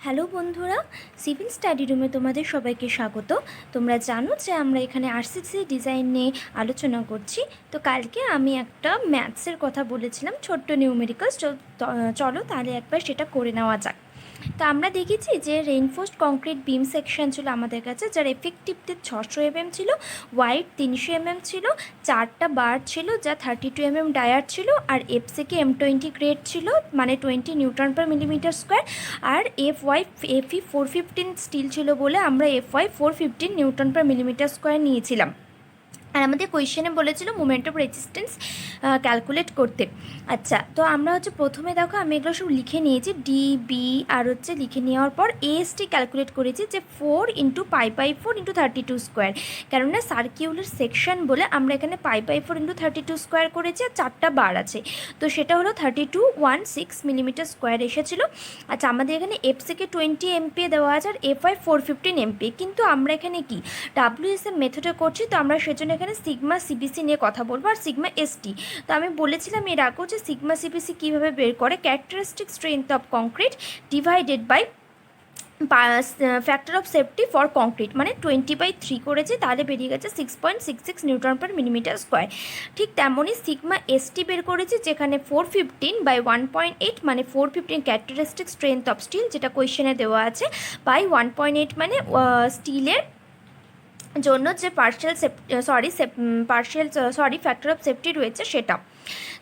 Hello বন্ধুরা, civil study রুমে তোমাদের সবাইকে স্বাগত। তোমরা জানো যে আমরা এখানে আরসিসি ডিজাইন নিয়ে আলোচনা করছি। তো কালকে আমি একটা ম্যাথসের কথা বলেছিলাম, ছোট্ট নিউমেরিক্যালস। চলো তাহলে একবার সেটা করে নেওয়া যাক। তো আমরা দেখেছি যে রেইনফোর্সড কংক্রিট বিম সেকশন ছিল আমাদের কাছে, যার এফেক্টিভ ডেপথ 600 mm ছিল, ওয়াইড 300 mm ছিল, 4টা বার ছিল যা 32 mm ডায়ার ছিল, আর এফসিকে M20 গ্রেড ছিল, মানে 20 নিউটন পার মিলিমিটার স্কোয়ার, আর FE 415 স্টিল ছিল বলে আমরা FY 415 নিউটন পার মিলিমিটার স্কোয়ার নিয়েছিলাম। আর আমাদের কোয়েশ্চেনে বলেছিল মোমেন্ট অফ রেজিস্ট্যান্স ক্যালকুলেট করতে। আচ্ছা, তো আমরা প্রথমে দেখো আমি এগুলো সব লিখে নিয়েছি, ডিবি আর লিখে নেওয়ার পর এএসটি ক্যালকুলেট করেছি যে 4 × π/4 × 32 স্কোয়ার, কেননা সার্কিউলার সেকশন বলে আমরা এখানে π/4 × 32 স্কোয়ার করেছি, আর 4টা বার আছে, তো সেটা হলো 3216 মিলিমিটার স্কোয়ার এসেছিলো। আচ্ছা, আমাদের এখানে এফসিকে 20 MPa দেওয়া আছে আর FY 415 MPa, কিন্তু আমরা এখানে কি WSM মেথডে করছি, তো আমরা সেজন্য এখানে সিগমা সিবিসি নিয়ে কথা বলবো আর সিগমা এসটি। তো আমি বলেছিলাম এর আগেও যে সিগমা সিবিসি কীভাবে বের করে, characteristic strength of concrete divided by factor of safety for concrete, মানে 20/3 করেছে, তাহলে বেরিয়ে গেছে 6.66 নিউটন পার মিলিমিটার স্কোয়ার। ঠিক তেমনই সিগমা এসটি বের করেছে, যেখানে 415/1.8 মানে 415 ক্যারেক্টারিস্টিক স্ট্রেংথ অফ স্টিল, যেটা কোয়েশ্চেনে দেওয়া আছে, বাই 1.8 মানে স্টিলের জন্য যে ফ্যাক্টর অফ সেফটি রয়েছে সেটা,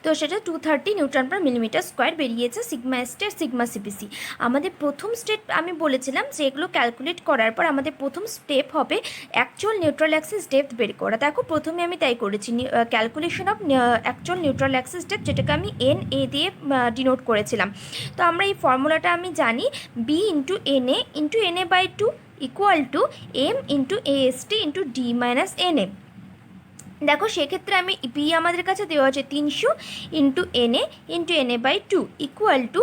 তো সেটা 230 নিউটন পার মিলিমিটার স্কোয়ার বেরিয়েছে সিগমা এসটি আর সিগমা সিবিসি। আমাদের প্রথম স্টেপ আমি বলেছিলাম যে এগুলো ক্যালকুলেট করার পর আমাদের প্রথম স্টেপ হবে অ্যাকচুয়াল নিউট্রাল অ্যাক্সিস ডেপথ বের করা। দেখো প্রথমে আমি তাই করেছি, calculation of actual neutral Axis depth, যেটাকে আমি NA দিয়ে ডিনোট করেছিলাম। তো আমরা এই ফর্মুলাটা আমি জানি, B × NA/2 equal to M × AST × D - NA। দেখো সেক্ষেত্রে আমি বি আমাদের কাছে দেওয়া আছে 300 × NA/2 ইকুয়াল টু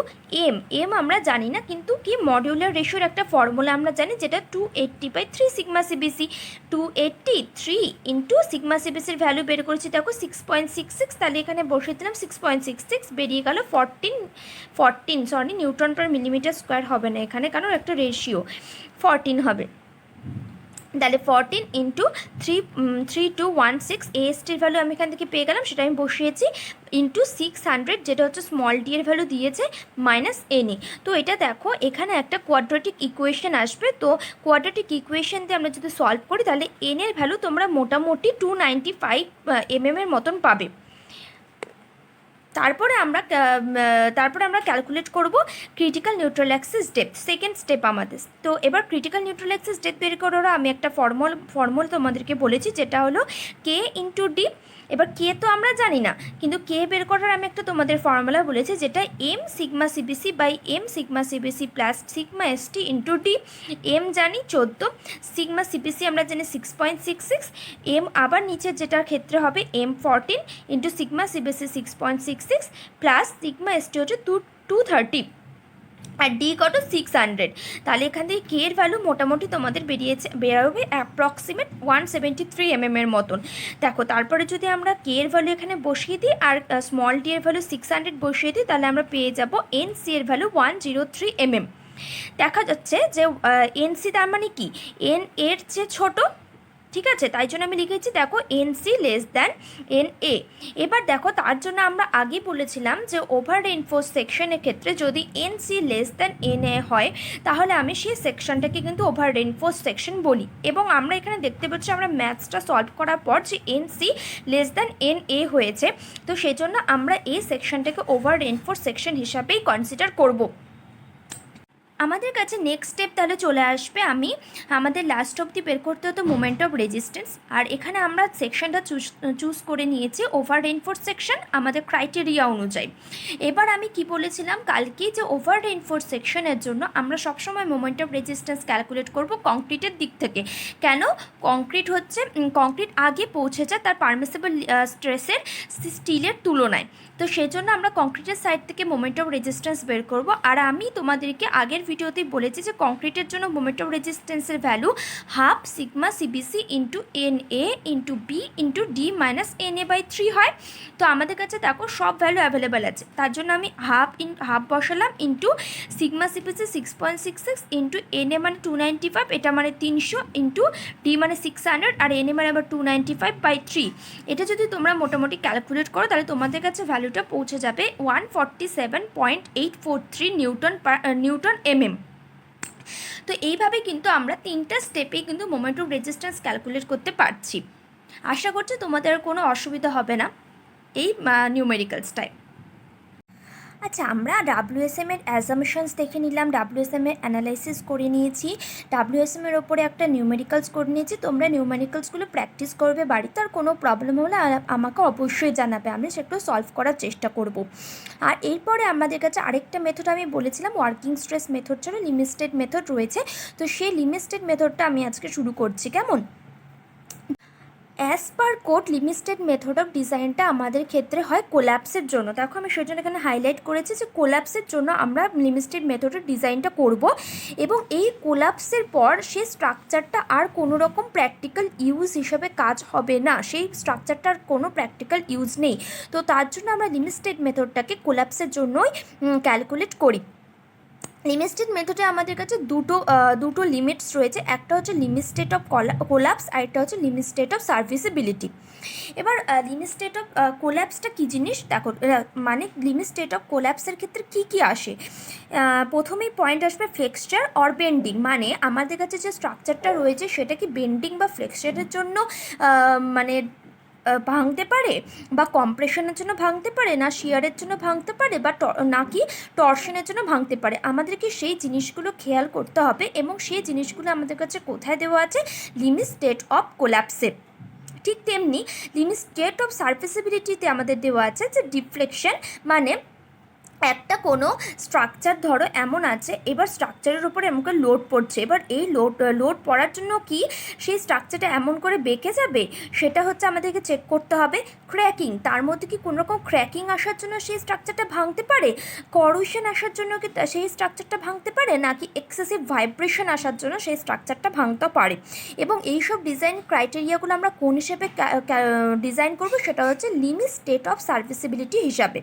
এম আমরা জানি না, কিন্তু কি মডিউলার রেশিওর একটা ফর্মুলা আমরা জানি, যেটা 280/3 সিগমা সিবিসি। 283 × সিগমা সিবিসির ভ্যালু বের করেছি, দেখো 6.66, তাহলে এখানে বসিয়ে দিলাম 6.66, বেরিয়ে গেল 14 নিউটন পার মিলিমিটার স্কোয়ার হবে না এখানে, কারণ একটা রেশিও 14 হবে। তাহলে 14 × 3216 এএসটির ভ্যালু আমি এখান থেকে পেয়ে গেলাম, সেটা আমি বসিয়েছি, ইন্টু 600 যেটা হচ্ছে স্মল ডি এর ভ্যালু দিয়েছে, মাইনাস NA। তো এটা দেখো এখানে একটা কোয়াড্রেটিক ইকুয়েশন আসবে, তো কোয়াড্রেটিক ইকুয়েশন দিয়ে আমরা যদি সলভ করি তাহলে N এর ভ্যালু তোমরা মোটামুটি 295 mm এর মতন পাবে। তারপরে আমরা ক্যালকুলেট করব critical neutral Axis depth, second step আমাদের। তো এবার ক্রিটিক্যাল নিউট্রাল অ্যাক্সিস ডেপথ বের করার আমি একটা ফর্মুলা তোমাদেরকে বলেছি, যেটা হলো K × D। এবার কে তো আমরা জানি না, কিন্তু কে বের করার আমি একটা তোমাদের ফর্মুলা বলেছি, যেটা M sigma CBC by M sigma CBC plus sigma ST × D। M জানি 14, সিগমা সিবিসি আমরা জানি 6.66, M আবার নিচের যেটার ক্ষেত্রে হবে M 14 × sigma CBC 6.66 plus sigma ST হচ্ছে 230 আর ডি কত 600। তাহলে এখান থেকে কে এর ভ্যালু মোটামুটি তোমাদের বেরোবে অ্যাপ্রক্সিমেট 173 mm এর মতন। দেখো তারপরে যদি আমরা কে এর ভ্যালু এখানে বসিয়ে দিই আর স্মল ডি এর ভ্যালু 600 বসিয়ে দিই, তাহলে আমরা পেয়ে যাব NC এর ভ্যালু 103 mm। দেখা যাচ্ছে যে NC তার মানে কি N এর চেয়ে ছোটো, ঠিক আছে, তাই জন্য আমি লিখেছি দেখো NC লেস দ্যান NA। এবার দেখো তার জন্য আমরা আগে বলেছিলাম যে ওভার রেইনফোর্স সেকশনের ক্ষেত্রে যদি NC লেস দ্যান NA হয়, তাহলে আমি সেই সেকশনটাকে কিন্তু ওভার রেইনফোর্স সেকশন বলি। এবং আমরা এখানে দেখতে পাচ্ছি আমরা ম্যাথসটা সলভ করার পর যে NC লেস দ্যান NA হয়েছে, তো সেই জন্য আমরা এই সেকশনটাকে ওভার রেইনফোর্স সেকশন হিসাবেই কনসিডার করব। আমাদের কাছে নেক্সট স্টেপ তাহলে চলে আসবে, আমাদের লাস্ট অবধি বের করতে হতো মোমেন্ট অফ রেজিস্ট্যান্স, আর এখানে আমরা সেকশনটা চুজ করে নিয়েছি ওভার রেইনফোর্স সেকশন আমাদের ক্রাইটেরিয়া অনুযায়ী। এবার আমি কি বলেছিলাম কালকে, যে ওভার রেইনফোর্স সেকশনের জন্য আমরা সবসময় মোমেন্ট অফ রেজিস্ট্যান্স ক্যালকুলেট করব কংক্রিটের দিক থেকে। কেন? কংক্রিট আগে পৌঁছে যায় তার পারমিসিবল স্ট্রেসের স্টিলের তুলনায়, তো সেই জন্য আমরা কংক্রিটের সাইড থেকে মোমেন্ট অফ রেজিস্ট্যান্স বের করব। আর আমি তোমাদেরকে আগের ভিডিওতেই বলেছি যে কংক্রিটের জন্য মোমেন্ট অফ রেজিস্ট্যান্সের value half sigma CBC into N A into B into D minus N A by 3 হয়। তো আমাদের কাছে দেখো সব ভ্যালু অ্যাভেলেবেল আছে, তার জন্য আমি হাফ বসালাম into sigma CBC 6.66 into N এ মানে 295, এটা মানে 300 ইন্টু ডি মানে 600 আর এন এ মানে আবার 295/3। এটা যদি তোমরা মোটামুটি ক্যালকুলেট করো তাহলে তোমাদের কাছে ভ্যালুটা পৌঁছে যাবে 147.843 নিউটন এমএম। তো এইভাবে কিন্তু আমরা 3টা স্টেপেই কিন্তু মোমেন্ট অফ রেজিস্ট্যান্স ক্যালকুলেট করতে পারছি। আশা করছি তোমাদের কোনো অসুবিধা হবে না এই নিউমেরিক্যালসটায়। আচ্ছা, আমরা ডাব্লিউএসএম এর অ্যাজামশনস দেখে নিলাম, ডাব্লিউএসএম এর অ্যানালাইসিস করে নিয়েছি, ডাব্লিউএসএম এর ওপরে একটা নিউমেরিক্যালস করে নিয়েছি। তোমরা নিউমেরিক্যালসগুলো প্র্যাকটিস করবে বাড়িতে, আর কোনো প্রবলেম হলে আমাকে অবশ্যই জানাবে, আমি সেগুলো সলভ করার চেষ্টা করব। আর এরপরে আমাদের কাছে আরেকটা মেথড আমি বলেছিলাম ওয়ার্কিং স্ট্রেস মেথড ছিল, লিমিটেড মেথড রয়েছে। তো সেই লিমিটেড মেথডটা আমি আজকে শুরু করছি। কেমন? As per code limited method of ডিজাইনটা আমাদের ক্ষেত্রে হয় কোল্যাপসের জন্য। দেখো আমি সেজন্য এখানে হাইলাইট করেছি যে কোল্যাপসের জন্য আমরা লিমিটেড মেথডের ডিজাইনটা করব, এবং এই কোল্যাপসের পর সেই স্ট্রাকচারটা আর কোনো রকম প্র্যাকটিক্যাল ইউজ হিসেবে কাজ হবে না, সেই স্ট্রাকচারটার কোনো প্র্যাকটিক্যাল ইউজ নেই। তো তার জন্য আমরা লিমিটেড মেথডটাকে কোল্যাপসের জন্যই ক্যালকুলেট করি। লিমিটেড মেথডে আমাদের কাছে দুটো লিমিটস রয়েছে, একটা হচ্ছে লিমিট স্টেট অফ কোল্যাপস আর একটা হচ্ছে লিমিট স্টেট অফ সার্ভিসিবিলিটি। এবার লিমিট স্টেট অফ কোল্যাপসটা কী জিনিস দেখো, মানে লিমিট স্টেট অফ কোল্যাপসের ক্ষেত্রে কী কী আসে। প্রথমেই পয়েন্ট আসবে ফ্লেক্সচার অর বেন্ডিং, মানে আমাদের কাছে যে স্ট্রাকচারটা রয়েছে সেটা কি বেন্ডিং বা ফ্লেক্সচারের জন্য মানে ভাঙতে পারে, বা কম্প্রেশনের জন্য ভাঙতে পারে, না শিয়ারের জন্য ভাঙতে পারে, বা নাকি টর্শনের জন্য ভাঙতে পারে। আমাদেরকে সেই জিনিসগুলো খেয়াল করতে হবে, এবং সেই জিনিসগুলো আমাদের কাছে কোথায় দেওয়া আছে? লিমিট স্টেট অফ কোল্যাপসে। ঠিক তেমনি লিমিট স্টেট অফ সার্ভিসিবিলিটিতে আমাদের দেওয়া আছে যে ডিফ্লেকশন, মানে একটা কোনো স্ট্রাকচার ধরো এমন আছে, এবার স্ট্রাকচারের উপরে এমন করে লোড পড়ছে, এবার এই লোড পড়ার জন্য কি সেই স্ট্রাকচারটা এমন করে বেঁকে যাবে, সেটা হচ্ছে আমাদেরকে চেক করতে হবে। ক্র্যাকিং, তার মধ্যে কি কোনো রকম ক্র্যাকিং আসার জন্য সেই স্ট্রাকচারটা ভাঙতে পারে, করোশন আসার জন্য কি সেই স্ট্রাকচারটা ভাঙতে পারে, নাকি এক্সেসিভ ভাইব্রেশন আসার জন্য সেই স্ট্রাকচারটা ভাঙতে পারে। এবং এইসব ডিজাইন ক্রাইটেরিয়াগুলো আমরা কোন হিসেবে ডিজাইন করব, সেটা হচ্ছে লিমিট স্টেট অফ সার্ভিসিবিলিটি হিসাবে।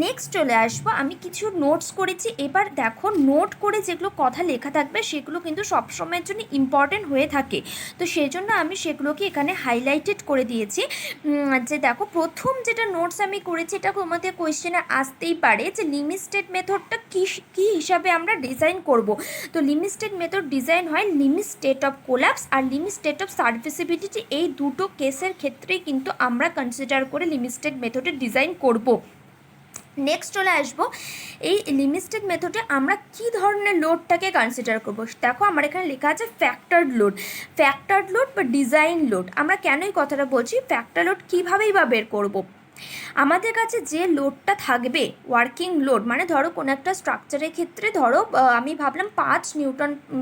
নেক্সট চলে আসবো, আমি কিছু নোটস করেছি। এবার দেখো নোট করে যেগুলো কথা লেখা থাকবে সেগুলো কিন্তু সবসময়ের জন্য ইম্পর্টেন্ট হয়ে থাকে, তো সেই জন্য আমি সেগুলোকে এখানে হাইলাইটেড করে দিয়েছি। যে দেখো প্রথম যেটা নোটস আমি করেছি, এটা তোমাদের কোয়েশ্চেনে আসতেই পারে যে লিমিটেড মেথডটা কী হিসাবে আমরা ডিজাইন করব। তো লিমিটেড মেথড ডিজাইন হয় লিমিট স্টেট অফ কোল্যাপস আর লিমিট স্টেট অফ সার্ভিসিবিলিটি, এই দুটো কেসের ক্ষেত্রেই কিন্তু আমরা কনসিডার করে লিমিটেড মেথডের ডিজাইন করব। নেক্সট চলে আসবো, এই লিমিটেড মেথডে আমরা কী ধরনের লোডটাকে কনসিডার করব। দেখো আমার এখানে লেখা আছে ফ্যাক্টরড লোড বা ডিজাইন লোড। আমরা কেন এই কথাটা বলছি, ফ্যাক্টর লোড কীভাবেই বা বের করব। আমাদের কাছে যে লোডটা থাকবে ওয়ার্কিং লোড, মানে ধরো কোনো একটা স্ট্রাকচারের ক্ষেত্রে ধরো আমি ভাবলাম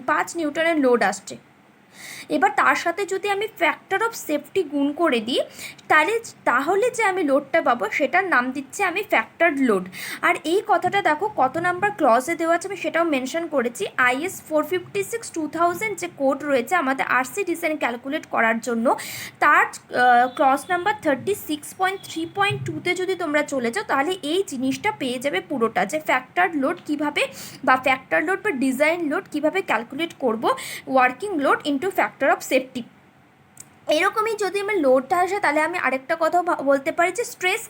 5 নিউটনের লোড আসছে, এবার তার সাথে যদি আমি ফ্যাক্টর অফ সেফটি গুণ করে দিই তাহলে যে আমি লোডটা পাবো সেটার নাম দিচ্ছি আমি ফ্যাক্টরড লোড। আর এই কথাটা দেখো কত নাম্বার ক্লজে দেওয়া আছে আমি সেটাও মেনশন করেছি। IS 456/2000 যে কোড রয়েছে আমাদের আরসি ডিজাইন ক্যালকুলেট করার জন্য, তার ক্লজ নাম্বার 36.3.2তে যদি তোমরা চলে যাও তাহলে এই জিনিসটা পেয়ে যাবে পুরোটা, যে ফ্যাক্টরড লোড কীভাবে বা ফ্যাক্টর লোড বা ডিজাইন লোড কীভাবে ক্যালকুলেট করব, working load into factor of safety. এরকমই যদি আমার লোডটা আসে তাহলে আমি আরেকটা কথা বলতে পারি যে স্ট্রেস।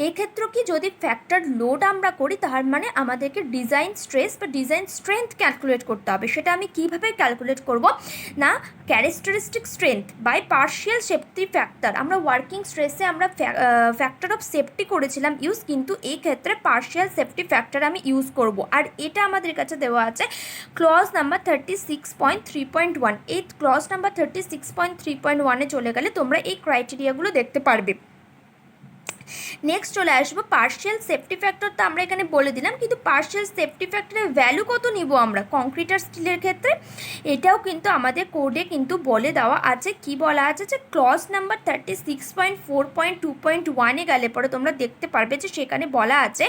এক্ষেত্রে কি যদি ফ্যাক্টর লোড আমরা করি তার মানে আমাদেরকে ডিজাইন স্ট্রেস বা ডিজাইন স্ট্রেংথ ক্যালকুলেট করতে হবে। সেটা আমি কিভাবে ক্যালকুলেট করব না, characteristic strength by partial safety factor. আমরা ওয়ার্কিং স্ট্রেসে আমরা ফ্যাক্টর অফ সেফটি করেছিলাম ইউজ, কিন্তু এই ক্ষেত্রে পার্শিয়াল সেফটি ফ্যাক্টর আমি ইউজ করব। আর এটা আমাদের কাছে দেওয়া আছে ক্লজ নাম্বার 36.3.1। এই ক্লজ নাম্বার 36.3.1 চলে গেলে তোমরা এই ক্রাইটেরিয়াগুলো দেখতে পারবে। নেক্সট চলে আসবো পার্শিয়াল সেফটি ফ্যাক্টর। তো আমরা এখানে বলে দিলাম, কিন্তু পার্শিয়াল সেফটি ফ্যাক্টরের ভ্যালু কত নিব আমরা কংক্রিট আর স্টিলের ক্ষেত্রে, এটাও কিন্তু আমাদের কোডে কিন্তু বলে দেওয়া আছে। কি বলা আছে যে ক্লজ নাম্বার 36.4.2.1-এ গেলে পরে তোমরা দেখতে পারবে যে সেখানে বলা আছে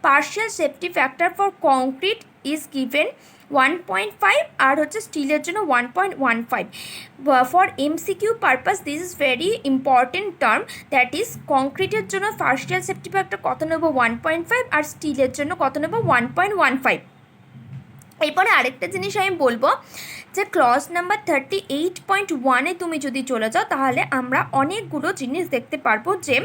partial safety factor for concrete is given 1.5 আর হচ্ছে স্টিলের জন্য 1.15। For MCQ purpose this is very important term, that is কংক্রিটের জন্য পার্শিয়াল সেফটি ফ্যাক্টর কত নেব 1.5 আর স্টিলের জন্য কত নেব 1.15। এরপরে আরেকটা জিনিস আমি বলবো যে ক্লজ নাম্বার 38.1-এ তুমি যদি চলে যাও তাহলে আমরা অনেকগুলো জিনিস দেখতে পারবো যে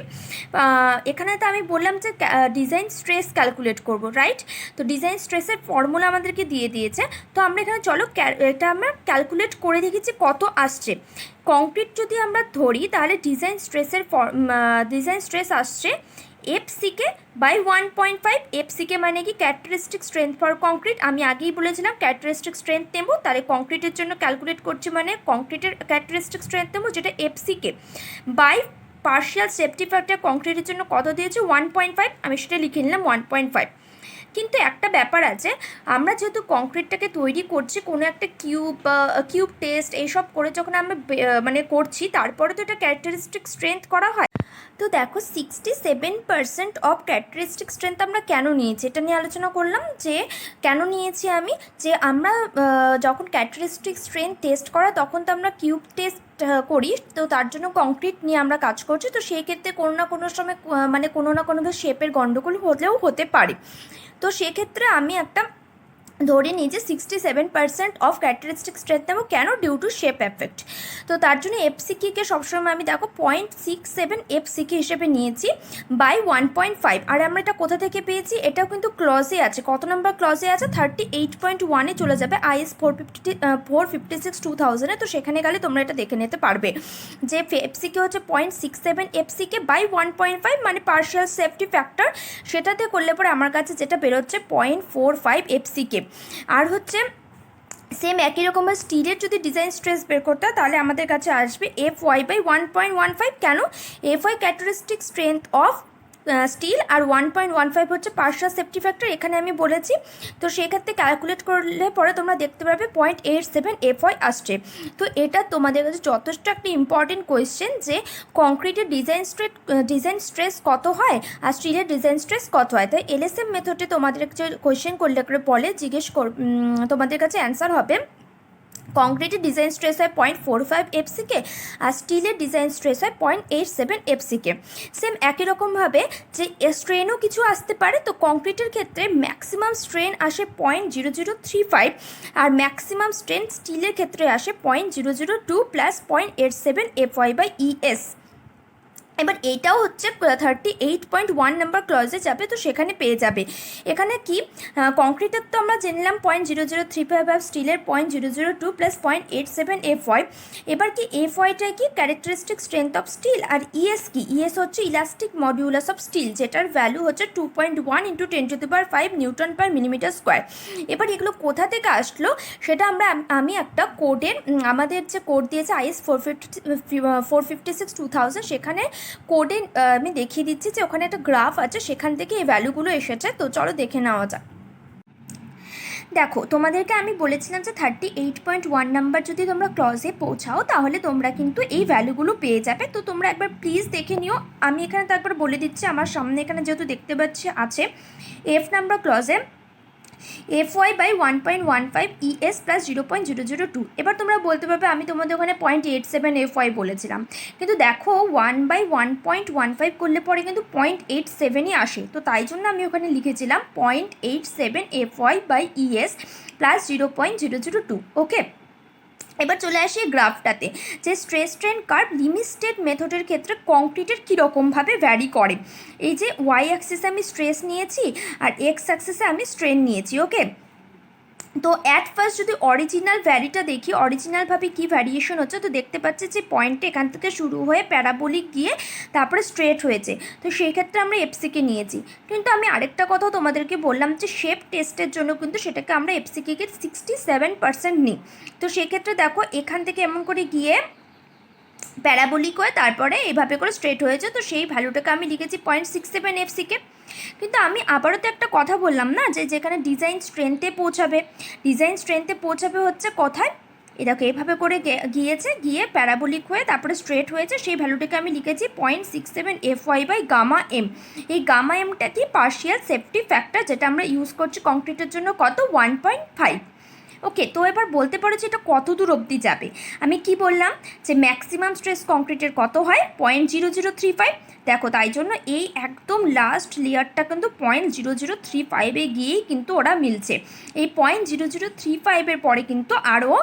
এখানে তো আমি বললাম যে ডিজাইন স্ট্রেস ক্যালকুলেট করব, রাইট? তো ডিজাইন স্ট্রেসের ফর্মুলা আমাদেরকে দিয়ে দিয়েছে। তো আমরা এখানে চলো এটা আমরা ক্যালকুলেট করে দেখেছি কত আসছে। কংক্রিট যদি আমরা ধরি তাহলে ডিজাইন স্ট্রেস আসছে এফসিকে বাই 1.5। এফসিকে মানে কি ক্যারেক্টারিস্টিক স্ট্রেংথ ফর কংক্রিট। আমি আগেই বলেছিলাম ক্যারেক্টারিস্টিক স্ট্রেংথ নেব, তাহলে কংক্রিটের জন্য ক্যালকুলেট করছি মানে কংক্রিটের ক্যারেক্টারিস্টিক স্ট্রেংথ নেব যেটা এফসিকে বাই পার্শিয়াল সেফটি ফ্যাক্টর কংক্রিটের জন্য কত দিয়েছে 1.5, আমি সেটা লিখে নিলাম 1.5। কিন্তু একটা ব্যাপার আছে, আমরা যেহেতু কংক্রিটটাকে তৈরি করছি কোনো একটা কিউব টেস্ট এইসব করে যখন আমরা মানে করছি, তারপরে তো এটা ক্যারেক্টারিস্টিক স্ট্রেংথ করা হয়। তো দেখো 67% অফ ক্যারেক্টারিস্টিক স্ট্রেংথ আমরা কেন নিয়েছি এটা নিয়ে আলোচনা করলাম। যে কেন নিয়েছি আমি, যে আমরা যখন ক্যারেক্টারিস্টিক স্ট্রেংথ টেস্ট করা তখন তো আমরা কিউব টেস্ট করি, তো তার জন্য কংক্রিট নিয়ে আমরা কাজ করছি। তো সেই ক্ষেত্রে কোনো না কোনো সময় মানে কোনো না কোনোভাবে শেপের গণ্ডগোল হলেও হতে পারে। তো সেক্ষেত্রে আমি একটা ধরে নিই যে 67% অফ ক্যারেক্টারিস্টিক স্ট্রেংথ নেব, কেন? Due to shape effect. তো তার জন্য এফসিকিকে সবসময় আমি দেখো 0.67 এফসিকি হিসেবে নিয়েছি বাই 1.5। আর আমরা এটা কোথা থেকে পেয়েছি? এটাও কিন্তু ক্লজে আছে। কত নম্বর ক্লজে আছে? 38.1-এ চলে যাবে IS 456/2000-এ। তো সেখানে গেলে তোমরা এটা দেখে নিতে পারবে যে এফসিকে হচ্ছে 0.67 এফসিকে বাই 1.5 মানে পার্শিয়াল সেফটি ফ্যাক্টর, সেটাতে করলে পরে আমার কাছে যেটা বেরোচ্ছে 0.45 এফসিকে। আর হচ্ছে সেম একই রকমভাবে স্টিলের যদি ডিজাইন স্ট্রেস বের করতে হয় তাহলে আমাদের কাছে আসবে FY বাই 1.15। কেন? FY characteristic strength of steel আর 1.15 হচ্ছে পার্শিয়াল সেফটি ফ্যাক্টর, এখানে আমি বলেছি। তো সেক্ষেত্রে ক্যালকুলেট করলে পরে তোমরা দেখতে পারবে 0.87 FY আসছে। তো এটা তোমাদের কাছে যথেষ্ট একটা ইম্পর্টেন্ট কোয়েশ্চেন যে কংক্রিটের ডিজাইন স্ট্রেস কত হয় আর স্টিলের ডিজাইন স্ট্রেস কত হয়। তাই LSM মেথডে তোমাদের যে কোয়েশ্চেন করলে বলে তোমাদের কাছে অ্যান্সার হবে কংক্রিটের ডিজাইন স্ট্রেস হয় 0.45 এফসিকে আর স্টিলের ডিজাইন স্ট্রেস হয় 0.87 এফসিকে। সেম একই রকমভাবে যে স্ট্রেনও কিছু আসতে পারে। তো কংক্রিটের ক্ষেত্রে ম্যাক্সিমাম স্ট্রেন আসে 0.0035 আর ম্যাক্সিমাম স্ট্রেন স্টিলের ক্ষেত্রে আসে 0.002 প্লাস 0.87 FY বাই ES। এবার এইটাও হচ্ছে 38.1 নাম্বার ক্লজে যাবে, তো সেখানে পেয়ে যাবে। এখানে কি কংক্রিটের তো আমরা জেনলাম 0.0035 আর স্টিলের 0.002 প্লাস 0.87 FY। এবার কি FYটা কি ক্যারেক্টারিস্টিক স্ট্রেংথ অফ স্টিল, আর ES কি? ES হচ্ছে ইলাস্টিক মডিউলাস অফ স্টিল, যেটার ভ্যালু হচ্ছে 2.1 × 10⁵ নিউটন পার মিলিমিটার স্কোয়ার। এবার এগুলো কোথা থেকে আসলো সেটা আমি একটা কোডের আমাদের যে কোড দিয়েছে IS 456/2000 সেখানে কোডে আমি দেখিয়ে দিচ্ছি যে ওখানে একটা গ্রাফ আছে, সেখান থেকে এই ভ্যালুগুলো এসেছে। তো চলো দেখে নেওয়া যাক। দেখো তোমাদেরকে আমি বলেছিলাম যে 38.1 নাম্বার যদি তোমরা ক্লজে পৌঁছাও তাহলে তোমরা কিন্তু এই ভ্যালুগুলো পেয়ে যাবে। তো তোমরা একবার প্লিজ দেখে নিও। আমি এখানে তারপর বলে দিচ্ছি, আমার সামনে এখানে যেহেতু দেখতে পাচ্ছি আছে F নাম্বার ক্লজে FY বাই 1.15 ES প্লাস 0.002। এবার তোমরা বলতে পারবে আমি তোমাদের ওখানে 0.87 FY বলেছিলাম, কিন্তু দেখো 1/1.15 করলে পরে কিন্তু 0.87ই আসে। তো তাই জন্য আমি ওখানে লিখেছিলাম 0.87 FY বাই ES প্লাস 0.002। ওকে, এবার চলে আসি গ্রাফটাতে যে stress strain curve limit state মেথডের ক্ষেত্রে কংক্রিটের কীরকমভাবে ভ্যারি করে। এই যে ওয়াই অ্যাক্সিসে আমি স্ট্রেস নিয়েছি আর এক্স অ্যাক্সিসে আমি স্ট্রেন নিয়েছি। ওকে, তো অ্যাট ফার্স্ট যদি অরিজিনাল ভ্যারিটা দেখি, অরিজিনালভাবে কী ভ্যারিয়েশন হচ্ছে, তো দেখতে পাচ্ছি যে পয়েন্টে এখান থেকে শুরু হয়ে প্যারাবোলিক গিয়ে তারপরে স্ট্রেট হয়েছে। তো সেই ক্ষেত্রে আমরা এফসিকে নিয়েছি। কিন্তু আমি আরেকটা কথাও তোমাদেরকে বললাম যে শেপ টেস্টের জন্য কিন্তু সেটাকে আমরা এফসিকে 67% নিই। তো সেক্ষেত্রে দেখো এখান থেকে এমন করে গিয়ে প্যারাবোলিক হয়ে তারপরে এইভাবে করে স্ট্রেট হয়েছে। তো সেই ভ্যালুটাকে আমি লিখেছি 0.67 এফসিকে। কিন্তু আমি আবারও তো একটা কথা বললাম না যে যেখানে ডিজাইন স্ট্রেংথে পৌঁছাবে হচ্ছে কোথায়? এ দেখো এইভাবে করে গিয়েছে, গিয়ে প্যারাবোলিক হয়ে তারপরে স্ট্রেট হয়েছে, সেই ভ্যালুটাকে আমি লিখেছি 0.67 FY/γ m। এই গামা এমটা কি পার্শিয়াল সেফটি ফ্যাক্টর, যেটা আমরা ইউজ করছি কংক্রিটের জন্য কত 1.5। ওকে, তো এবার বলতে পারো যে এটা কত দূর অবধি যাবে। আমি কি বললাম যে ম্যাক্সিমাম স্ট্রেস কংক্রিটের কত হয় 0.0035। দেখো তাই জন্য এই একদম লাস্ট লেয়ারটা কিন্তু 0.0035-এ গিয়েই কিন্তু ওরা মিলছে। এই 0.0035-এর পরে কিন্তু আরও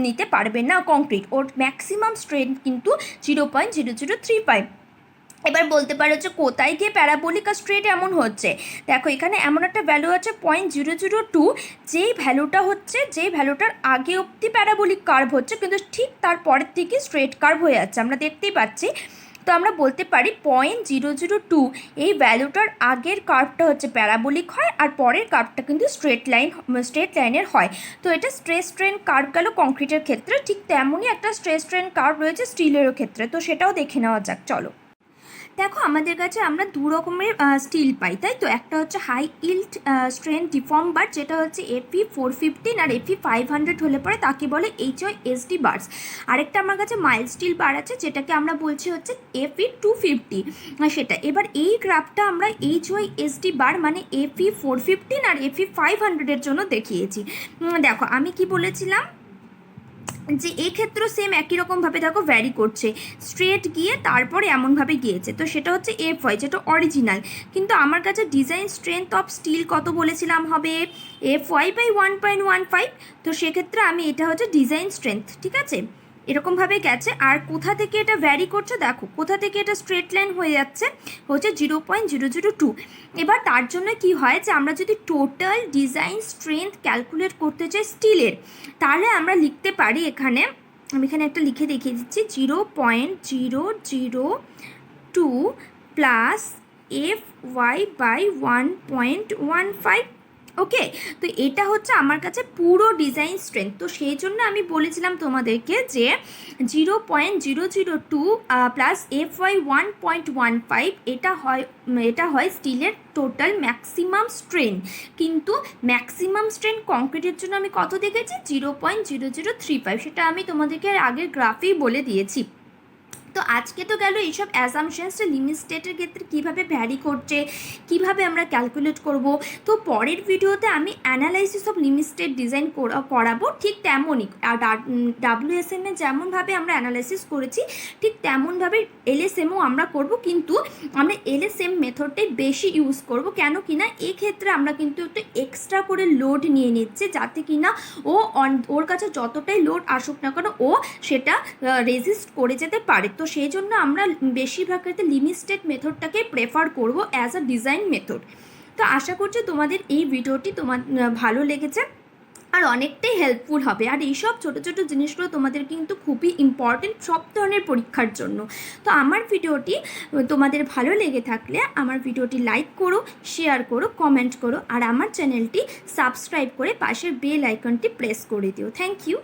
নিতে পারবে না কংক্রিট, ওর ম্যাক্সিমাম স্ট্রেন্থ কিন্তু 0.0035। এবার বলতে পারো যে কোথায় গিয়ে প্যারাবোলিক আর স্ট্রেট এমন হচ্ছে। দেখো এখানে এমন একটা ভ্যালু আছে 0.002, যেই ভ্যালুটা হচ্ছে, যেই ভ্যালুটার আগে অবধি প্যারাবোলিক কার্ভ হচ্ছে কিন্তু ঠিক তারপরের থেকে স্ট্রেট কার্ভ হয়ে যাচ্ছে, আমরা দেখতেই পাচ্ছি। তো আমরা বলতে পারি 0.002 এই ভ্যালুটার আগের কার্ভটা হচ্ছে প্যারাবোলিক হয় আর পরের কার্ভটা কিন্তু স্ট্রেট লাইনের হয়। তো এটা স্ট্রেস স্ট্রেন কার্ভ গেল কংক্রিটের ক্ষেত্রে, ঠিক তেমনই একটা স্ট্রেস স্ট্রেন কার্ভ রয়েছে স্টিলেরও ক্ষেত্রে। তো সেটাও দেখে নেওয়া যাক, চলো। দেখো আমাদের কাছে আমরা দু রকমের স্টিল পাই, তাই তো। একটা হচ্ছে হাই ইল্ড স্ট্রেন ডিফর্ম বার, যেটা হচ্ছে Fe415, আর Fe500 হলে পরে তাকে বলে HYSD বার্স। আরেকটা আমার কাছে মাইল্ড স্টিল বার আছে, যেটাকে আমরা বলছি হচ্ছে Fe250 সেটা। এবার এই গ্রাফটা আমরা HYSD বার মানে Fe415 আর Fe500-এর জন্য দেখিয়েছি। দেখো আমি কি বলেছিলাম যে এই ক্ষেত্রে সেম একই রকমভাবে দেখো ভ্যারি করছে, স্ট্রেট গিয়ে তারপরে এমনভাবে গিয়েছে। তো সেটা হচ্ছে FY, যেটা অরিজিনাল। কিন্তু আমার কাছে ডিজাইন স্ট্রেংথ অফ স্টিল কত বলেছিলাম হবে FY/1.15। তো সেক্ষেত্রে আমি এটা হচ্ছে ডিজাইন স্ট্রেংথ, ঠিক আছে, এরকমভাবে গেছে। আর কোথা থেকে এটা ভ্যারি করছে, দেখো কোথা থেকে এটা স্ট্রেট লাইন হয়ে যাচ্ছে হচ্ছে 0.002। এবার তার জন্য কি হয় যে আমরা যদি টোটাল ডিজাইন স্ট্রেংথ ক্যালকুলেট করতে চাই স্টিলের, তাহলে আমরা লিখতে পারি এখানে, আমি এখানে একটা লিখে দেখিয়ে দিচ্ছি, 0.002 প্লাস FY/1.15। ওকে, তো এটা হচ্ছে আমার কাছে পুরো ডিজাইন স্ট্রেংথ। তো সেই জন্য আমি বলেছিলাম তোমাদেরকে যে 0.002 প্লাস FY/1.15 এটা হয় স্টিলের টোটাল ম্যাক্সিমাম স্ট্রেন। কিন্তু ম্যাক্সিমাম স্ট্রেন কংক্রিটের জন্য আমি কত দেখেছি 0.0035, সেটা আমি তোমাদেরকে আগের গ্রাফেই বলে দিয়েছি। তো আজকে তো গেল এইসব অ্যাজামশনসটা লিমিট স্টেটের ক্ষেত্রে কীভাবে ভ্যারি করছে, কীভাবে আমরা ক্যালকুলেট করব। তো পরের ভিডিওতে আমি analysis of limit state design করাবো, ঠিক তেমনই। আর WSM-এ যেমনভাবে আমরা অ্যানালাইসিস করেছি ঠিক তেমনভাবে LSM-ও আমরা করব, কিন্তু আমরা LSM মেথডটাই বেশি ইউজ করব। কেন কিনা এক্ষেত্রে আমরা কিন্তু একটু এক্সট্রা করে লোড নিয়ে নিচ্ছি, যাতে কিনা ওর কাছে যতটাই লোড আসুক না কেন ও সেটা রেজিস্ট করে যেতে পারে। তো সেই জন্য আমরা বেশিরভাগ ক্ষেত্রে লিমিট স্টেট মেথডটাকে প্রেফার করব অ্যাজ আ ডিজাইন মেথড। তো আশা করছি তোমাদের এই ভিডিওটি ভালো লেগেছে আর অনেকটাই হেল্পফুল হবে। আর এইসব ছোটো ছোটো জিনিসগুলো তোমাদের কিন্তু খুবই ইম্পর্টেন্ট সব ধরনের পরীক্ষার জন্য। তো আমার ভিডিওটি তোমাদের ভালো লেগে থাকলে আমার ভিডিওটি লাইক করো, শেয়ার করো, কমেন্ট করো, আর আমার চ্যানেলটি সাবস্ক্রাইব করে পাশের বেল আইকনটি প্রেস করে দিও। Thank you.